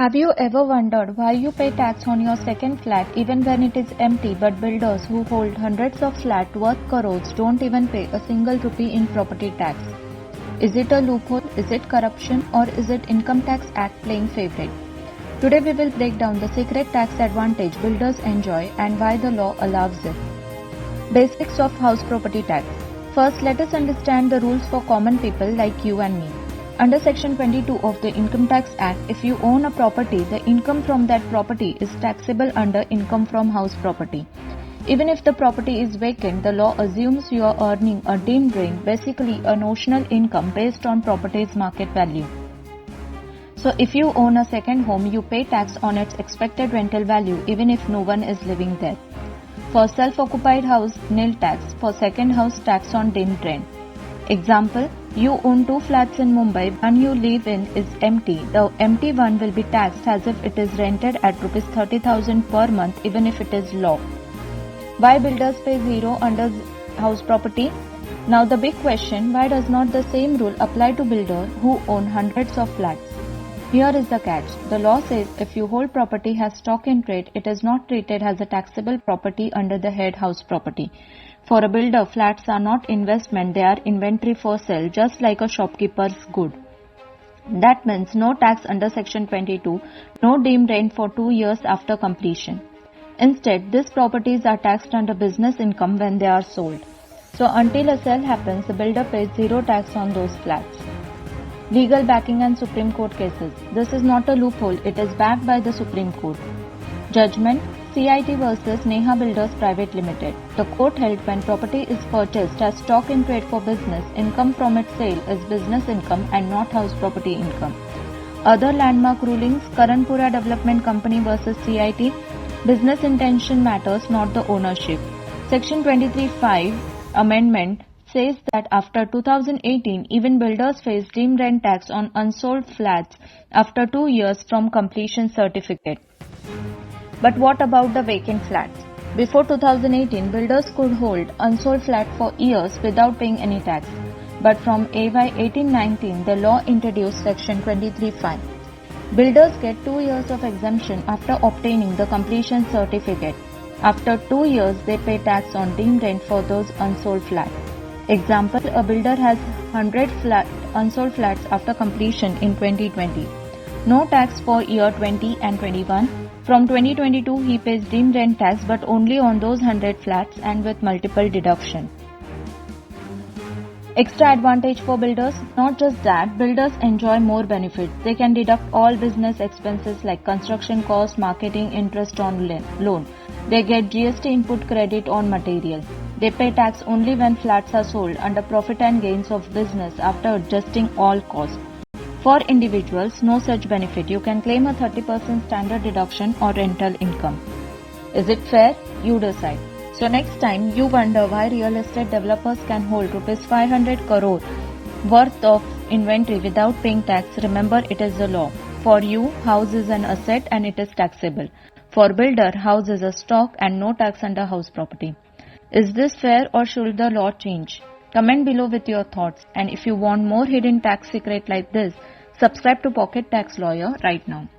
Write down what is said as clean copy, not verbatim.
Have you ever wondered why you pay tax on your second flat even when it is empty, but builders who hold hundreds of flats worth crores don't even pay a single rupee in property tax? Is it a loophole? Is it corruption? Or is it Income Tax Act playing favorite? Today we will break down the secret tax advantage builders enjoy and why the law allows it. Basics of house property tax. First, let us understand the rules for common people like you and me. Under Section 22 of the Income Tax Act, if you own a property, the income from that property is taxable under income from house property. Even if the property is vacant, the law assumes you are earning a deemed rent, basically a notional income based on property's market value. So if you own a second home, you pay tax on its expected rental value even if no one is living there. For self-occupied house, nil tax. For second house, tax on deemed rent. Example, you own 2 flats in Mumbai, one you live in is empty. The empty one will be taxed as if it is rented at Rs 30,000 per month even if it is law. Why builders pay zero under house property? Now the big question, why does not the same rule apply to builders who own hundreds of flats? Here is the catch. The law says if your whole property has stock in trade, it is not treated as a taxable property under the head house property. For a builder, flats are not investment, they are inventory for sale, just like a shopkeeper's good. That means no tax under Section 22, no deemed rent for 2 years after completion. Instead, these properties are taxed under business income when they are sold. So until a sale happens, the builder pays zero tax on those flats. Legal backing and Supreme Court cases. This is not a loophole, it is backed by the Supreme Court. Judgment, CIT versus Neha Builders Private Limited. The court held when property is purchased as stock in trade for business, income from its sale is business income and not house property income. Other landmark rulings, Karanpura Development Company versus CIT, business intention matters, not the ownership. Section 23(5) amendment says that after 2018, even builders face deemed rent tax on unsold flats after 2 years from completion certificate. But what about the vacant flats? Before 2018, builders could hold unsold flat for years without paying any tax. But from AY 1819, the law introduced Section 23(5). Builders get 2 years of exemption after obtaining the completion certificate. After 2 years, they pay tax on deemed rent for those unsold flats. Example, a builder has 100 unsold flats after completion in 2020. No tax for year 20 and 21. From 2022, he pays deemed rent tax but only on those 100 flats and with multiple deduction. Extra advantage for builders? Not just that, builders enjoy more benefits. They can deduct all business expenses like construction cost, marketing, interest on loan. They get GST input credit on material. They pay tax only when flats are sold under profit and gains of business after adjusting all costs. For individuals, no such benefit. You can claim a 30% standard deduction or rental income. Is it fair? You decide. So next time you wonder why real estate developers can hold Rs 500 crore worth of inventory without paying tax, remember it is the law. For you, house is an asset and it is taxable. For builder, house is a stock and no tax under house property. Is this fair or should the law change? Comment below with your thoughts, and if you want more hidden tax secret like this, subscribe to Pocket Tax Lawyer right now.